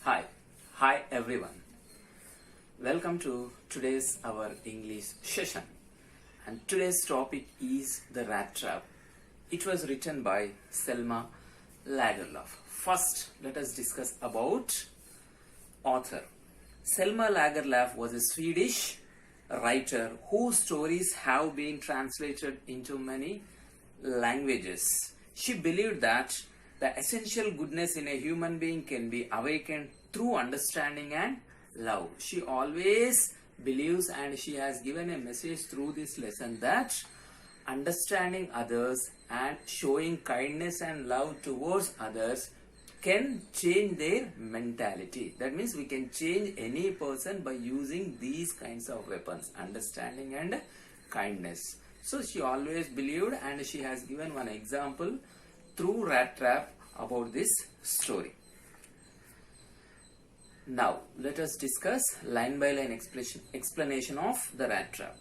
Hi everyone. Welcome to today's our English session. And today's topic is the Rattrap. It was written by Selma Lagerlöf. First, let us discuss about author. Selma Lagerlöf was a Swedish writer whose stories have been translated into many languages. She believed that the essential goodness in a human being can be awakened through understanding and love. She always believes, and she has given a message through this lesson, that understanding others and showing kindness and love towards others can change their mentality. That means we can change any person by using these kinds of weapons, understanding and kindness. So she always believed, and she has given one example through Rattrap about this story. Now let us discuss line by line explanation of the Rattrap.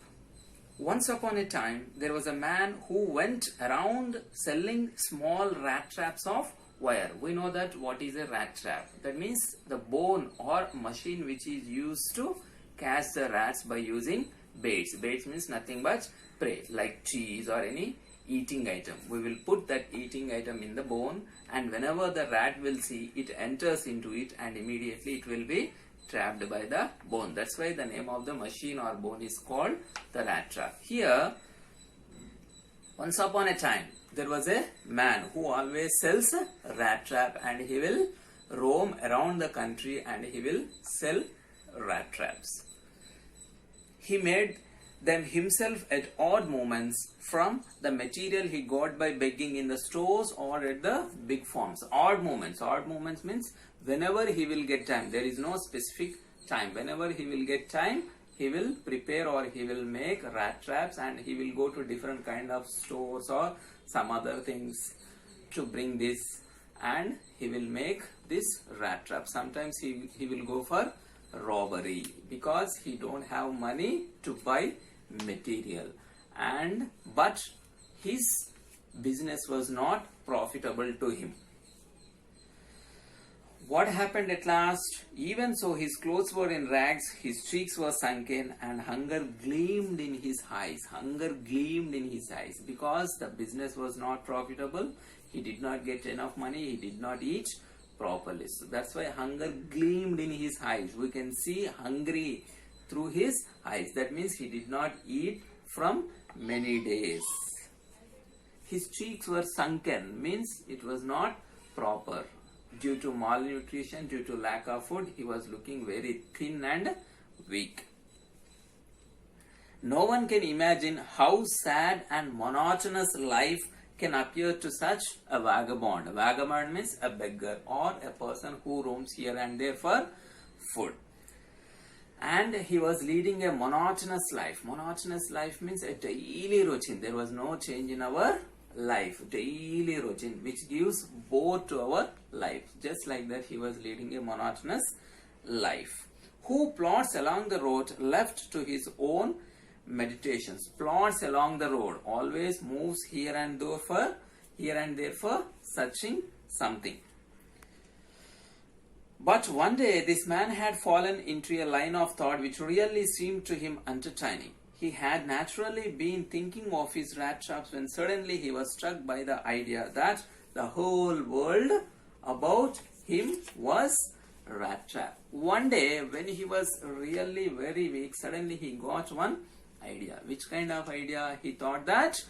Once upon a time there was a man who went around selling small rat traps of wire. We know that what is a rat trap. That means the bone or machine which is used to catch the rats by using baits. Baits means nothing but prey like cheese or any eating item. We will put that eating item in the bone, and whenever the rat will see, it enters into it and immediately it will be trapped by the bone. That's why the name of the machine or bone is called the rat trap. Here, once upon a time there was a man who always sells a rat trap, and he will roam around the country and he will sell rat traps. He made them himself at odd moments from the material he got by begging in the stores or at the big farms. Odd moments means whenever he will get time. There is no specific time. Whenever he will get time, he will prepare or he will make rat traps, and he will go to different kind of stores or some other things to bring this, and he will make this rat trap. Sometimes he will go for robbery because he don't have money to buy material, but his business was not profitable to him. What happened at last? Even so, his clothes were in rags, his cheeks were sunken, and hunger gleamed in his eyes. Hunger gleamed in his eyes because the business was not profitable. He did not get enough money. He did not eat properly. So that's why hunger gleamed in his eyes. We can see hungry through his eyes. That means he did not eat from many days. His cheeks were sunken, means it was not proper. Due to malnutrition, due to lack of food, he was looking very thin and weak. No one can imagine how sad and monotonous life can appear to such a vagabond. Vagabond means a beggar or a person who roams here and there for food. And he was leading a monotonous life. Monotonous life means a daily routine. There was no change in our life. Daily routine which gives bore to our life. Just like that, he was leading a monotonous life. Who plods along the road left to his own meditations. Plods along the road. Always moves here and there for searching something. But one day this man had fallen into a line of thought which really seemed to him entertaining. He had naturally been thinking of his rat traps when suddenly he was struck by the idea that the whole world about him was rat trap. One day when he was really very weak, suddenly he got one idea. Which kind of idea? He thought that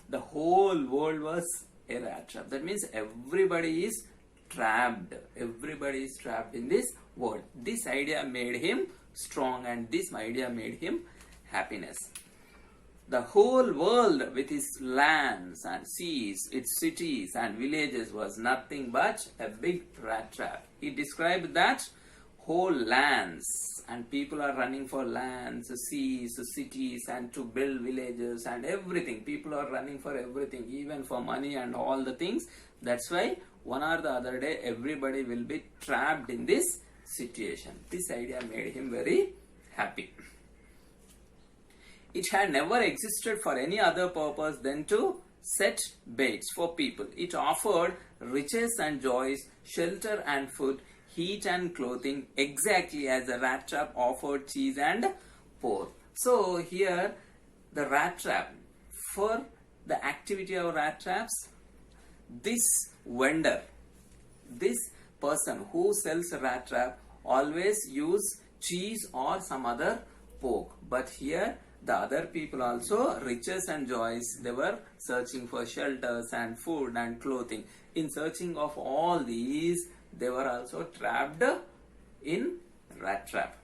the whole world was a rat trap. That means everybody is trapped. Everybody is trapped in this world. This idea made him strong, and this idea made him happiness. The whole world with its lands and seas, its cities and villages was nothing but a big rat trap. He described that whole lands, and people are running for lands, seas, cities, and to build villages and everything. People are running for everything, even for money and all the things. That's why one or the other day everybody will be trapped in this situation. This idea made him very happy. It had never existed for any other purpose than to set baits for people. It offered riches and joys, shelter and food. heat and clothing, exactly as the rat trap offered cheese and pork. So here the rat trap, for the activity of rat traps, this vendor, this person who sells a rat trap always use cheese or some other pork. But here the other people also, riches and joys, they were searching for shelters and food and clothing. In searching of all these, they were also trapped in rat trap.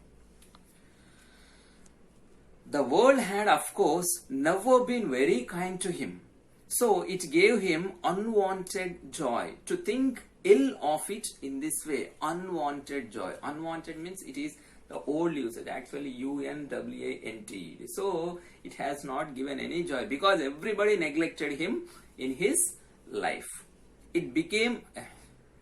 The world had, of course, never been very kind to him. So it gave him unwanted joy to think ill of it in this way. Unwanted joy. Unwanted means it is the old usage, actually unwanted. So it has not given any joy because everybody neglected him in his life. It became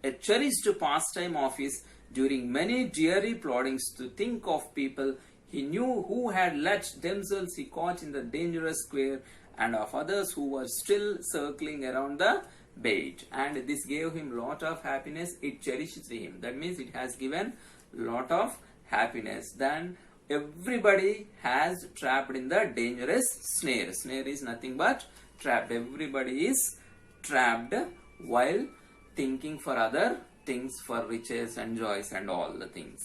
a cherished pastime of his during many dreary plottings to think of people he knew who had let themselves be caught in the dangerous square, and of others who were still circling around the bait. And this gave him lot of happiness. It cherishes him. That means it has given lot of happiness. Then everybody has trapped in the dangerous snare. Snare is nothing but trapped. Everybody is trapped while thinking for other things, for riches and joys and all the things.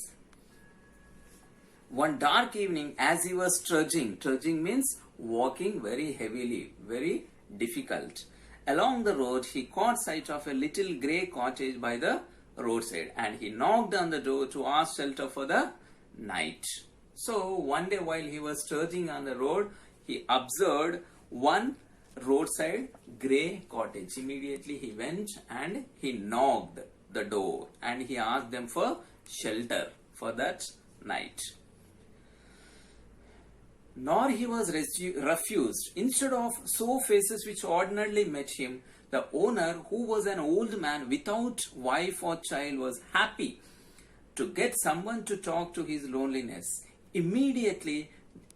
One dark evening, as he was trudging means walking very heavily, very difficult, along the road, he caught sight of a little grey cottage by the roadside, and he knocked on the door to ask shelter for the night. So one day while he was trudging on the road, he observed one roadside grey cottage. Immediately he went and he knocked the door and he asked them for shelter for that night. Nor he was refused. Instead of so faces which ordinarily met him, the owner, who was an old man without wife or child, was happy to get someone to talk to his loneliness. Immediately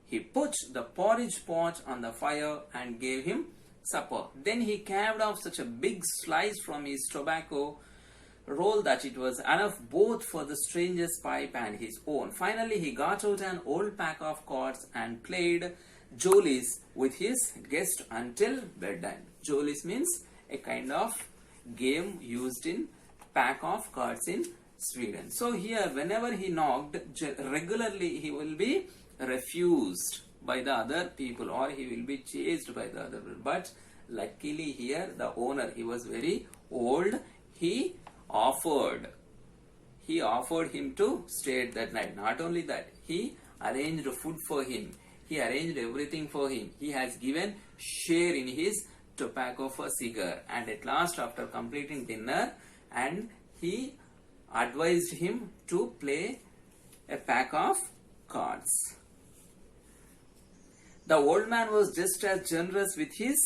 he put the porridge pot on the fire and gave him supper. Then he carved off such a big slice from his tobacco roll that it was enough both for the stranger's pipe and his own. Finally he got out an old pack of cards and played jollies with his guest until bedtime. Jollies means a kind of game used in pack of cards in Sweden. So here whenever he knocked, regularly he will be refused by the other people or he will be chased by the other people. But luckily here the owner, he was very old, he offered him to stay that night. Not only that, he arranged food for him, he arranged everything for him, he has given share in his tobacco for cigar, and at last after completing dinner, and he advised him to play a pack of cards. The old man was just as generous with his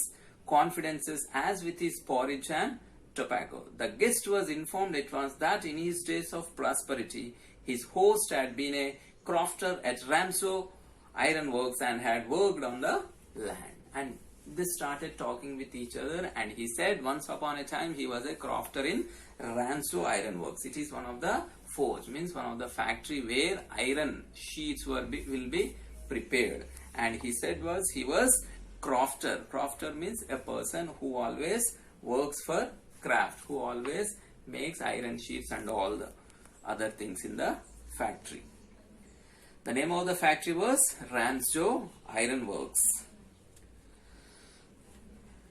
confidences as with his porridge and tobacco. The guest was informed at once that in his days of prosperity, his host had been a crofter at Ramsau Ironworks and had worked on the land. And they started talking with each other, and he said once upon a time he was a crofter in Ramsau Ironworks. It is one of the forge, means one of the factory where iron sheets will be prepared. And he said he was crofter. Crofter means a person who always works for craft, who always makes iron sheets and all the other things in the factory. The name of the factory was Ramsau Ironworks.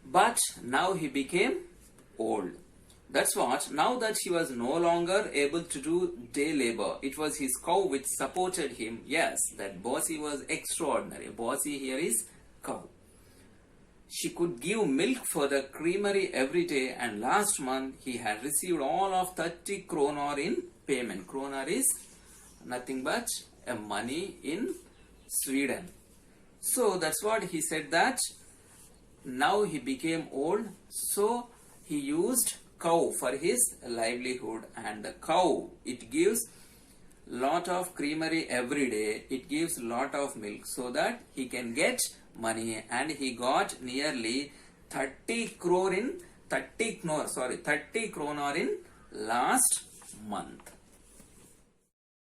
But now he became old. That's what, now that he was no longer able to do day labor, it was his cow which supported him. Yes, that Bossy was extraordinary. Bossy here is cow. She could give milk for the creamery every day, and last month he had received all of 30 kronor in payment. Kronor is nothing but a money in Sweden. So that's what he said, that now he became old, so he used cow for his livelihood, and the cow, it gives lot of creamery every day, it gives lot of milk so that he can get money, and he got nearly 30 kronor in last month.